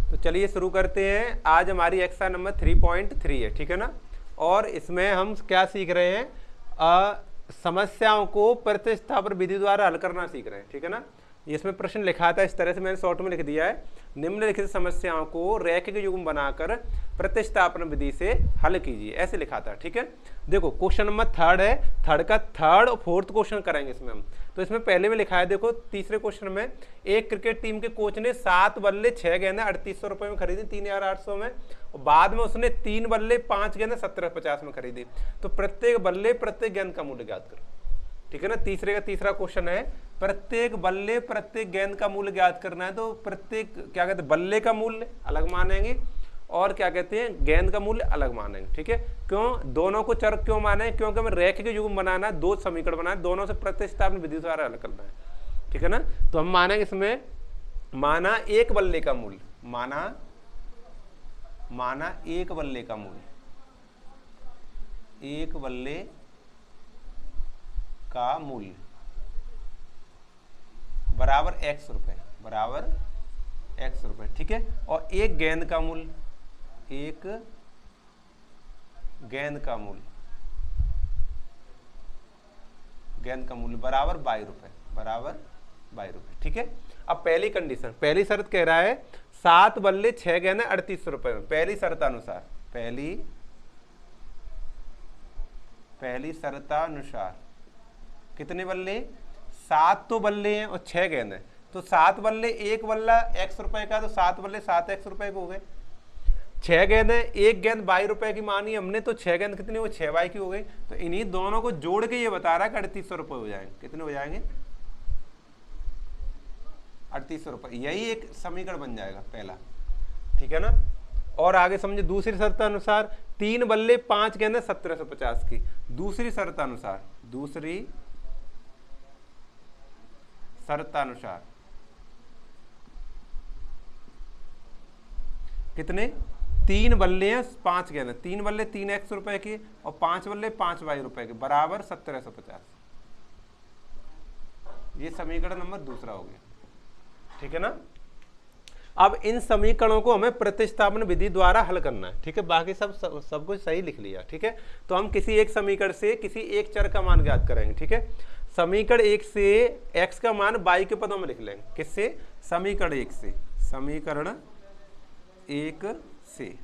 तो चलिए शुरू करते हैं। आज हमारी एक्सरसाइज नंबर 3.3 है, ठीक है ना। और इसमें हम क्या सीख रहे हैं, समस्याओं को प्रतिस्थापन विधि द्वारा हल करना सीख रहे हैं, ठीक है ना। इसमें प्रश्न लिखा था इस तरह से, मैंने शॉर्ट में लिख दिया है। निम्नलिखित समस्याओं को रैखिक युग्म बनाकर प्रतिस्थापन विधि से हल कीजिए, ऐसे लिखा था, ठीक है। देखो क्वेश्चन नंबर 3 है, थर्ड का थर्ड और फोर्थ क्वेश्चन करेंगे इसमें हम। तो इसमें पहले में लिखा है, देखो तीसरे क्वेश्चन में, एक क्रिकेट टीम के कोच ने 7 बल्ले 6 गेंदें 3800 रुपये में खरीदी, 3800 में, और बाद में उसने 3 बल्ले 5 गेंदें 1750 में खरीदी। तो प्रत्येक बल्ले प्रत्येक गेंद का मूल्य ज्ञात करो, ठीक है ना। तीसरे का तीसरा क्वेश्चन है, प्रत्येक बल्ले प्रत्येक गेंद का मूल्य ज्ञात करना है। तो प्रत्येक क्या कहते हैं, बल्ले का मूल्य अलग मानेंगे और क्या कहते हैं गेंद का मूल्य अलग मानेंगे, ठीक है। क्यों दोनों को चर क्यों माने, क्योंकि हमें रैखिक युग्म बनाना है, 2 समीकरण बनाना है, दोनों से प्रतिस्थापन विधि द्वारा हल करना है, ठीक है ना। तो हम मानेंगे इसमें, माना एक बल्ले का मूल्य, माना एक बल्ले का मूल्य, एक बल्ले का मूल्य बराबर x रुपए, बराबर x रुपए, ठीक है। और एक गेंद का मूल्य, एक गेंद का मूल्य, गेंद का मूल्य बराबर 22 रुपए, बराबर 22 रुपए, ठीक है। अब पहली कंडीशन, पहली शर्त कह रहा है 7 बल्ले 6 गेंदें 3800 रुपए में। पहली शर्तानुसार, पहली शर्तानुसार कितने बल्ले, 7 तो बल्ले हैं और 6 गेंद हैं। तो 7 बल्ले, एक बल्ला x रुपए का, तो 7 बल्ले 7x रुपए के हो गए। 6 गेंद है, एक गेंद 22 रुपए की मानी हमने, तो 6 गेंद कितनी हो, 6y की हो गई। तो इन्हीं दोनों को जोड़ के ये बता रहा है कि 3800 रुपये हो जाएंगे। कितने हो जाएंगे, 3800 रुपये। यही एक समीकरण बन जाएगा पहला, ठीक है ना। और आगे समझे दूसरी शर्तानुसार, 3 बल्ले 5 गेंद 1750 की। दूसरी शर्तानुसार, कितने, 3 बल्ले हैं 5 गेंद, 3 बल्ले 3x रुपए की और 5 बल्ले 5y रुपए के, बराबर 1750। ये समीकरण नंबर दूसरा हो गया, ठीक है ना। अब इन समीकरणों को हमें प्रतिस्थापन विधि द्वारा हल करना है, ठीक है। बाकी सब कुछ सही लिख लिया, ठीक है। तो हम किसी एक समीकरण से किसी एक चर का मान ज्ञात करेंगे, ठीक है। समीकरण 1 से x का मान y के पदों में लिख लेंगे। किससे, समीकरण 1 से, समीकरण 1 से,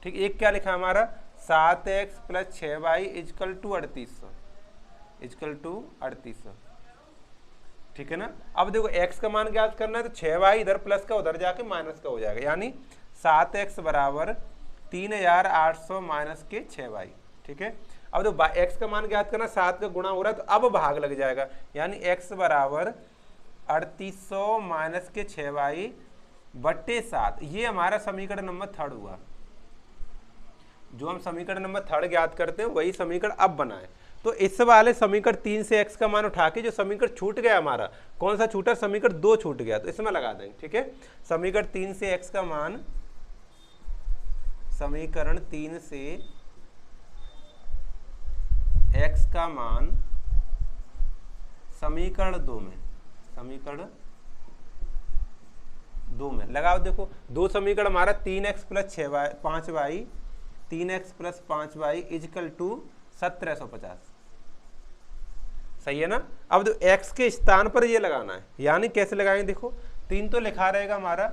ठीक। एक क्या लिखा हमारा, 7x + 6y इजकल टू 3800, ठीक है ना। अब देखो x का मान ज्ञात करना है, तो 6y इधर प्लस का उधर जाके माइनस का हो जाएगा, यानी 7x बराबर 3800 माइनस के 6y, ठीक है। अब तो x का मान ज्ञात करना, 7 का गुणा हो रहा है, तो अब भाग लग जाएगा, यानी x बराबर 3800 माइनस के 6y बट्टे 7। ये हमारा समीकरण नंबर 3 हुआ। जो हम समीकरण नंबर 3 ज्ञात करते हैं वही समीकरण अब बना है। तो इस वाले समीकरण 3 से x का मान उठा के जो समीकरण छूट गया हमारा, कौन सा छूटा, समीकरण 2 छूट गया, तो इसमें लगा देंगे, ठीक है। समीकरण 3 से x का मान, समीकरण 3 से x का मान समीकरण 2 में, समीकरण 2 में लगाओ। देखो 2 समीकरण हमारा 3x + 6y 5y, 3x + 5y is equal to 1750, सही है ना। अब तो x के स्थान पर ये लगाना है, यानी कैसे लगाएंगे, देखो 3 तो लिखा रहेगा हमारा,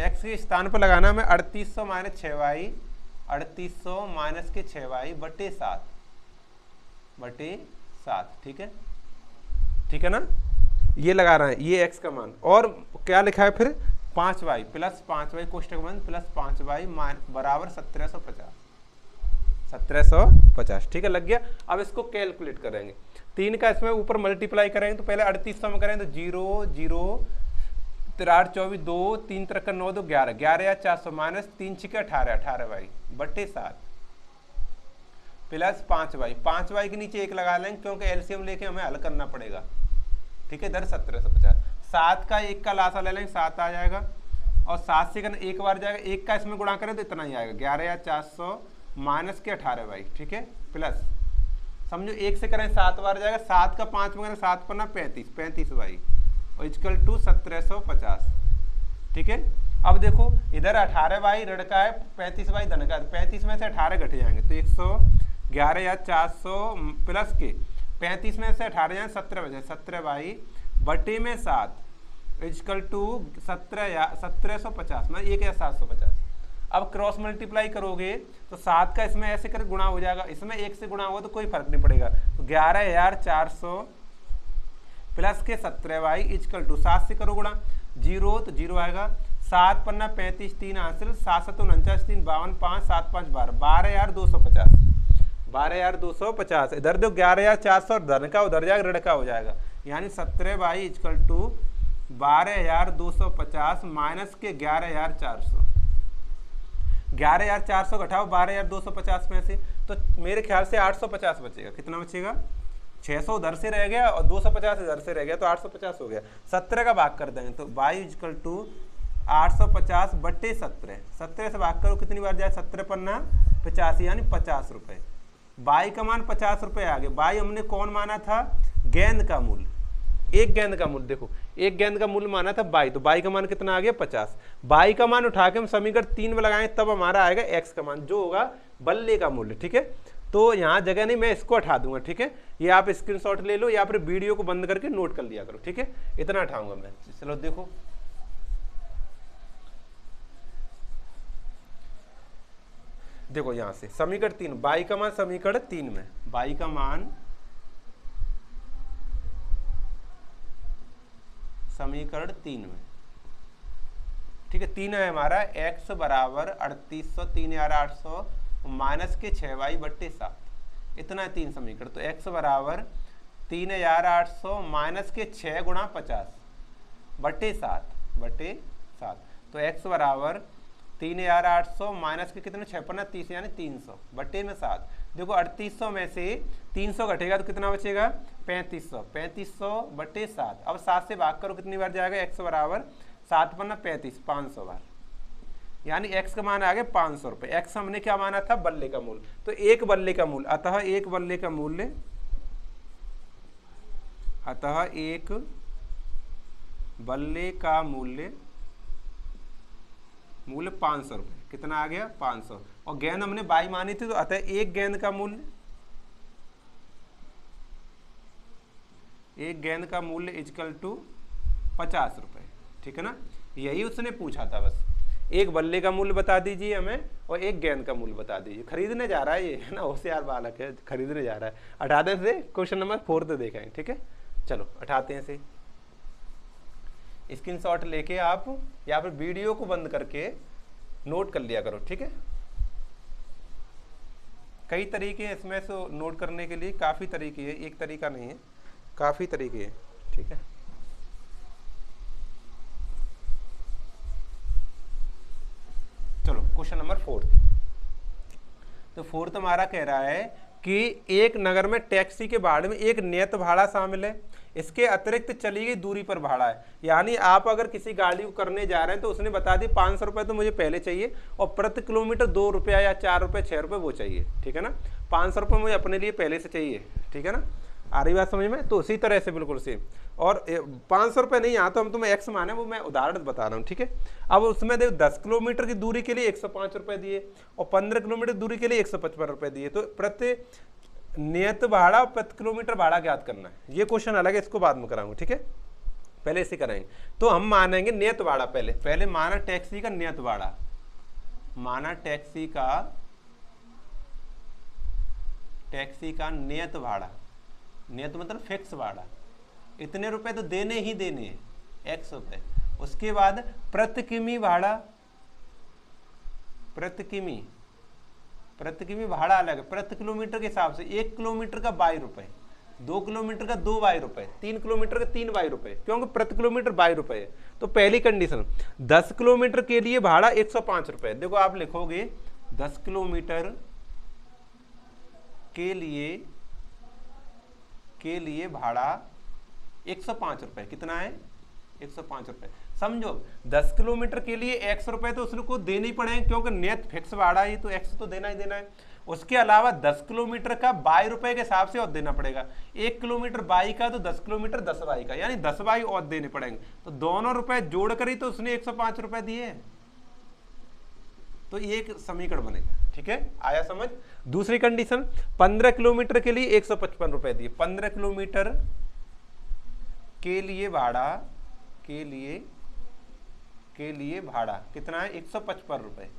x के स्थान पर लगाना है हमें 3800 माइनस 6y, 3800 माइनस के 6y बटे 7, ठीक है, ठीक है ना। ये लगा रहा है, ये x का मान, और क्या लिखा है फिर, 5y + 5y कोष्टक बंद प्लस 5y बराबर 1750, ठीक है, लग गया। अब इसको कैलकुलेट करेंगे, 3 का इसमें ऊपर मल्टीप्लाई करेंगे, तो पहले 3800 में करेंगे तो 0 0 3 8 24 2 3 3 9 2 11 11 या 400 माइनस 3 6 18 18y बटे 7 प्लस 5y के नीचे 1 लगा लेंगे, क्योंकि एलसीएम लेके हमें हल करना पड़ेगा, ठीक है। इधर 1750, 7 का 1 का लासा ले लेंगे, 7 आ जाएगा, और 7 से करना 1 बार जाएगा, 1 का इसमें गुणा करें तो इतना ही आएगा, 11 या 400 माइनस के 18y, ठीक है, प्लस समझो 1 से करें 7 बार जाएगा, 7 का 5 में करें 7 पर ना 35y और इक्वल टू 1750, ठीक है। अब देखो इधर 18 बाई ऋण का है, 35 बाई धन का है, 35 में से 18 घट जाएंगे तो 111,400 प्लस के 35 में से 18 जाए 17 बचे, 17 बाई बटे में 7 इजकल टू 1750 में 1,750। अब क्रॉस मल्टीप्लाई करोगे तो 7 का इसमें ऐसे कर गुणा हो जाएगा, इसमें 1 से गुणा होगा तो कोई फर्क नहीं पड़ेगा। तो 11,400 प्लस के 17 बाई इजकल टू 7 से करो गुणा, 0 तो 0 आएगा, 7 पन्ना 35 3 हासिल, 7 7 49 3 52 5 7 5 12 12,250 12,250। इधर जो 11,400 धन का उधर जाएगा ऋण का हो जाएगा, यानी 17 बाई इजकल टू 12,250 माइनस के 11,400। 11,400 घटाओ 12,250 में से तो मेरे ख्याल से 850 बचेगा। कितना बचेगा? 600 उधर से रह गया और 250 इधर से रह गया तो 850 हो गया। 17 का भाग कर देंगे तो बाई इजकल टू 850 बटे 17, 17 से भाग करो कितनी बार जाए, 17 पन्ना 85 यानी 50 रुपए। बाई का मान 50 रुपए आ गए। बाई हमने कौन माना था? गेंद का मूल्य, एक गेंद का मूल्य। देखो एक गेंद का मूल्य माना था बाई, तो बाई का मान कितना आ गया? 50। बाई का मान उठा के हम समीकरण 3 में लगाएं तब हमारा आएगा एक्स का मान जो होगा बल्ले का मूल्य। ठीक है, तो यहाँ जगह नहीं, मैं इसको हटा दूंगा। ठीक है, ये आप स्क्रीनशॉट ले लो या फिर वीडियो को बंद करके नोट कर लिया करो। ठीक है, इतना हटाऊंगा मैं। चलो देखो देखो यहां से समीकरण 3, बाई का मान समीकरण 3 में, बाई का मान समीकरण 3 में। ठीक है, 3 है हमारा x बराबर 3800 3,800 माइनस के 6 बाई बट्टे 7, इतना है 3 समीकरण। तो x बराबर 3,800 माइनस के 6 गुणा 50 बट्टे 7 तो x बराबर 3,800 माइनस के कितने 6 पन्ना 30 यानी 300 बट्टे में 7। देखो 3800 में से 300 घटेगा तो कितना बचेगा? 3500, 3500 बट्टे 7। अब 7 से भाग करो कितनी बार जाएगा? x बराबर 7 पन्ना 35, 500 बार, यानी x का मान आ गया 500 रुपए। x हमने क्या माना था? बल्ले का मूल्य। तो एक बल्ले का मूल्य, अतः एक बल्ले का मूल्य, अतः एक बल्ले का मूल्य 500 रुपए। कितना आ गया? 500। और गेंद हमने बाई मानी थी तो अतः एक गेंद का मूल्य, एक गेंद का मूल्य इजकल टू 50 रुपए। ठीक है ना, यही उसने पूछा था। बस एक बल्ले का मूल्य बता दीजिए हमें और एक गेंद का मूल्य बता दीजिए। खरीदने जा रहा है ये, है ना, होशियार बालक है, खरीदने जा रहा है। हटाते से क्वेश्चन नंबर 4 देखेंगे। ठीक है, चलो हटाते हैं से। स्क्रीनशॉट लेके आप या फिर वीडियो को बंद करके नोट कर लिया करो। ठीक है, कई तरीके हैं इसमें से नोट करने के लिए, काफी तरीके हैं, एक तरीका नहीं है, काफी तरीके हैं। ठीक है, चलो क्वेश्चन नंबर 4। तो 4 हमारा कह रहा है कि एक नगर में टैक्सी के भाड़े में एक नियत भाड़ा शामिल है, इसके अतिरिक्त चली गई दूरी पर भाड़ा है। यानी आप अगर किसी गाड़ी को करने जा रहे हैं तो उसने बता दी 500 रुपये तो मुझे पहले चाहिए और प्रति किलोमीटर 2 रुपया या 4 रुपये 6 रुपये वो चाहिए। ठीक है ना, 500 रुपये मुझे अपने लिए पहले से चाहिए। ठीक है ना, आ रही बात समझ में? तो उसी तरह से बिल्कुल सेम। और 500 रुपये नहीं, यहाँ तो हम तुम्हें एक्स माने, वो मैं उदाहरण बता रहा हूँ। ठीक है, अब उसमें देखो 10 किलोमीटर की दूरी के लिए 105 रुपये दिए और 15 किलोमीटर दूरी के लिए 155 रुपये दिए। तो प्रति नियत भाड़ा और प्रति किलोमीटर भाड़ा ज्ञात करना है। ये क्वेश्चन अलग है, इसको बाद में कराऊंगा। ठीक है, पहले इसे कराएंगे। तो हम मानेंगे नियत भाड़ा, पहले माना टैक्सी का नियत भाड़ा, माना टैक्सी का नियत भाड़ा, नियत मतलब फिक्स भाड़ा, इतने रुपए तो देने ही देने हैं, एक्स रुपए। उसके बाद प्रति किमी भाड़ा, प्रति किमी भाड़ा अलग है, प्रति किलोमीटर के हिसाब से 1 किलोमीटर का 22 रुपए, 2 किलोमीटर का 2 22 रुपए, 3 किलोमीटर का 3 22 रुपए, क्योंकि प्रति किलोमीटर 22 रुपए है। तो पहली कंडीशन 10 किलोमीटर के लिए भाड़ा 105 रुपए। देखो आप लिखोगे 10 किलोमीटर के लिए भाड़ा 105 रुपए। कितना है? 105 रुपए। समझो 10 किलोमीटर के लिए x रुपए तो उसको देने ही पड़ेंगे, क्योंकि नेट फिक्स भाड़ा ही तो x तो देना ही देना है। उसके अलावा 10 किलोमीटर का 22 रुपए के हिसाब से और देना पड़ेगा। 1 किलोमीटर 22 का तो 10 किलोमीटर 10 22 का, यानी 10 22 और देने पड़ेंगे। तो दोनों रुपए जोड़ कर ही तो उसने 105 रुपए दिए। तो ये एक समीकरण बनेगा। ठीक है, आया समझ। दूसरी कंडीशन, 15 किलोमीटर के लिए 155 रुपए दिए। 15 किलोमीटर के लिए भाड़ा के लिए भाड़ा कितना है? 155 रुपए,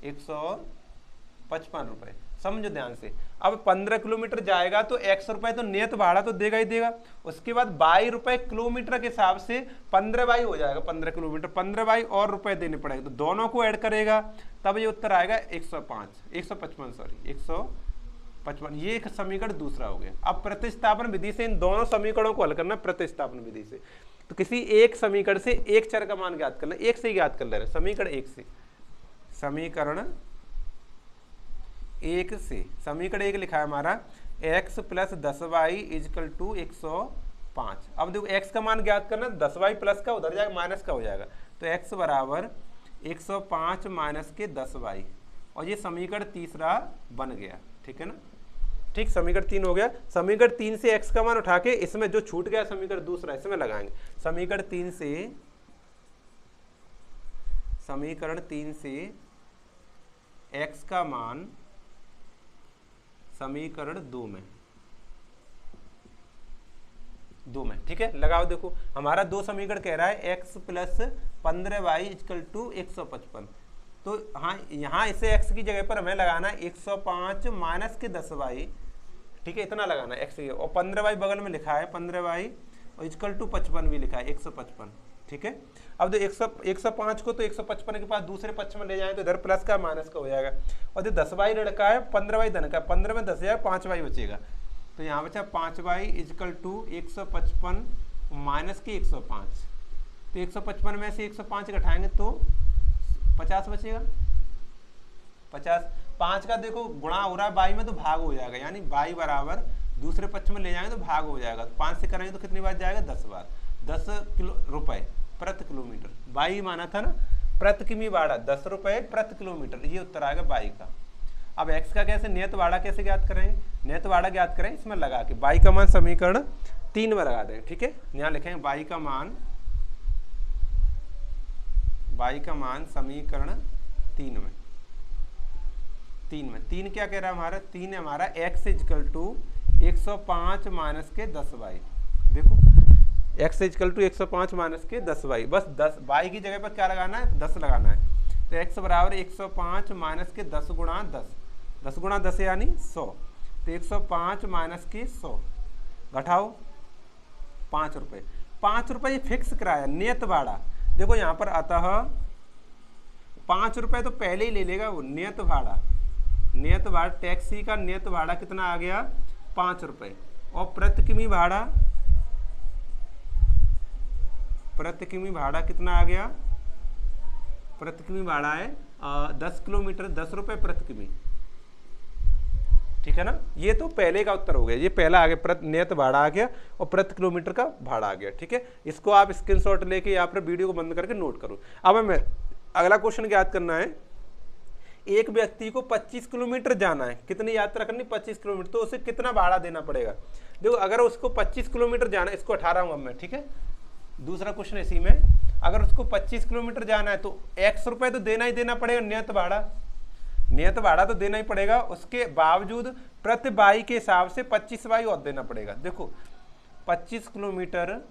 155 रुपए। समझो ध्यान से। अब 15 किलोमीटर जाएगा तो 100 रुपए तो नियत भाड़ा तो देगा ही देगा। उसके बाद 22 रुपए किलोमीटर के हिसाब से 15 बाई हो जाएगा। 15 किलोमीटर 15 बाई और रुपए देने पड़ेंगे, तो दोनों को ऐड करेगा तब ये उत्तर आएगा 155 सॉरी 155। ये एक समीकरण दूसरा हो गया। अब प्रतिस्थापन विधि से इन दोनों समीकरणों को हल करना, प्रतिस्थापन विधि से। तो किसी एक समीकरण से एक चर का मान ज्ञात करना, एक से ही ज्ञात कर ले रहे, समीकरण एक से। समीकरण एक से, समीकरण एक लिखा है हमारा x plus 10y is equal to 105। अब देखो x का मान ज्ञात करना, 10y प्लस का उधर जाएगा माइनस का हो जाएगा, तो x बराबर 105 माइनस के 10y, और ये समीकरण तीसरा बन गया। ठीक है ना, ठीक, समीकरण 3 हो गया। समीकरण 3 से x का मान उठा के इसमें जो छूट गया समीकरण दूसरा इसमें लगाएंगे। समीकरण 3 से x का मान समीकरण 2 में, ठीक है, लगाओ। देखो हमारा दो समीकरण कह रहा है x plus 15y equal to 155। तो हाँ, यहाँ इसे x की जगह पर हमें लगाना है 105 माइनस के 10y। ठीक है, इतना लगाना है x की, और 15y बगल में लिखा है 15y और इक्वल टू 55 भी लिखा है 155। ठीक है, अब जो 105 को तो 155 के पास दूसरे पक्ष में ले जाए तो इधर प्लस का माइनस का हो जाएगा, और जो 10y लड़का है 15y धन का, 15 में 10 जाए 5y बचेगा, तो यहाँ बचा 5y इजकल टू 155 माइनस के 105। तो 155 में से 105 घटाएंगे तो 50 बचेगा। 50, 5 का देखो गुणा हो रहा है बाई में तो भाग हो जाएगा, यानी बाई बराबर दूसरे पक्ष में ले जाएंगे तो भाग हो जाएगा। तो 5 से करेंगे तो कितनी बार जाएगा? 10 बार। 10 रुपए प्रति किलोमीटर, बाई माना था ना, प्रति किमी भाड़ा 10 रुपए प्रति किलोमीटर, ये उत्तर आएगा बाई का। अब x का कैसे, नियत भाड़ा कैसे ज्ञात करेंगे? नियत भाड़ा ज्ञात करें इसमें लगा के, बाई का मान समीकरण 3 में लगा दें। ठीक है, यहाँ लिखेंगे बाई का मान समीकरण 3 में। 3 क्या कह रहा है हमारा? 3 है हमारा x इजकल टू 105 माइनस के 10y। देखो x इजकल टू 105 माइनस के 10y, बस 10 y की जगह पर क्या लगाना है? 10 लगाना है। तो x बराबर 105 माइनस के 10 गुणा 10, 10 गुणा 10 यानी 100। तो 105 माइनस के 100 घटाओ 5 रुपये। 5 रुपये फिक्स किराया, नियत भाड़ा। देखो यहाँ पर अतः 5 रुपये तो पहले ही ले लेगा वो, नियत भाड़ा। नियत भाड़ा टैक्सी का नियत भाड़ा कितना आ गया? 5 रुपये। और प्रति किमी भाड़ा कितना आ गया? प्रति किमी भाड़ा है 10 किलोमीटर 10 रुपये प्रति किमी। ठीक है ना, ये तो पहले का उत्तर हो गया, ये पहला आ गया, नियत भाड़ा आ गया और प्रति किलोमीटर का भाड़ा आ गया। ठीक है, इसको आप स्क्रीनशॉट लेके यहाँ पर वीडियो को बंद करके नोट करो। अब हमें अगला क्वेश्चन याद करना है। एक व्यक्ति को 25 किलोमीटर जाना है, कितनी यात्रा करनी? 25 किलोमीटर, तो उसे कितना भाड़ा देना पड़ेगा? देखो अगर उसको 25 किलोमीटर जाना है, इसको हटा रहा हूँ अब मैं। ठीक है, दूसरा क्वेश्चन इसी में, अगर उसको 25 किलोमीटर जाना है तो 100 रुपये तो देना ही देना पड़ेगा, नियत भाड़ा तो देना ही पड़ेगा। उसके बावजूद प्रति बाई के हिसाब से 25 बाई और देना पड़ेगा। देखो 25 किलोमीटर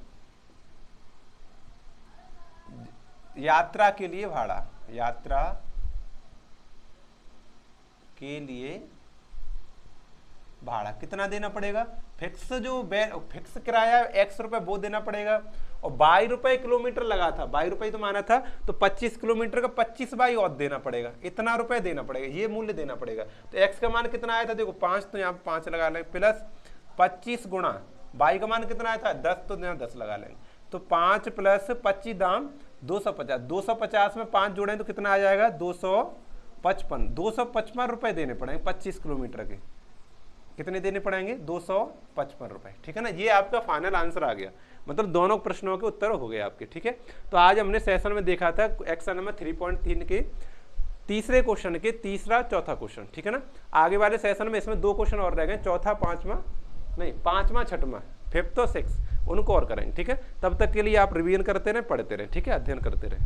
यात्रा के लिए भाड़ा, यात्रा के लिए भाड़ा कितना देना पड़ेगा? फिक्स जो फिक्स किराया 100 रुपये वो देना पड़ेगा, और 22 रुपये किलोमीटर लगा था, 22 रुपये तो माना था, तो 25 किलोमीटर का 25 बाई और देना पड़ेगा, इतना रुपए देना पड़ेगा, ये मूल्य देना पड़ेगा। तो x का मान कितना आया था? देखो 5, तो यहाँ 5 लगा लेंगे, प्लस 25 गुणा बाई का मान कितना आया था? 10, तो यहाँ 10 लगा लेंगे। तो 5 प्लस 25 दाम 250, 250 में 5 जोड़ें तो कितना आ जाएगा? 255 रुपए देने पड़ेंगे 25 किलोमीटर के। कितने देने पड़ेंगे? 255 रुपए। ठीक है ना, ये आपका फाइनल आंसर आ गया, मतलब दोनों प्रश्नों के उत्तर हो गए आपके। ठीक है, तो आज हमने सेशन में देखा था एक्सरसाइज नंबर 3.3 के तीसरे क्वेश्चन के तीसरा चौथा क्वेश्चन। ठीक है ना, आगे वाले सेशन में इसमें 2 क्वेश्चन और रह गए, चौथा पांचवा छठवां, 5th और 6th, उनको और करेंगे। ठीक है, तब तक के लिए आप रिवीजन करते रहे, पढ़ते रहे। ठीक है, अध्ययन करते रहे।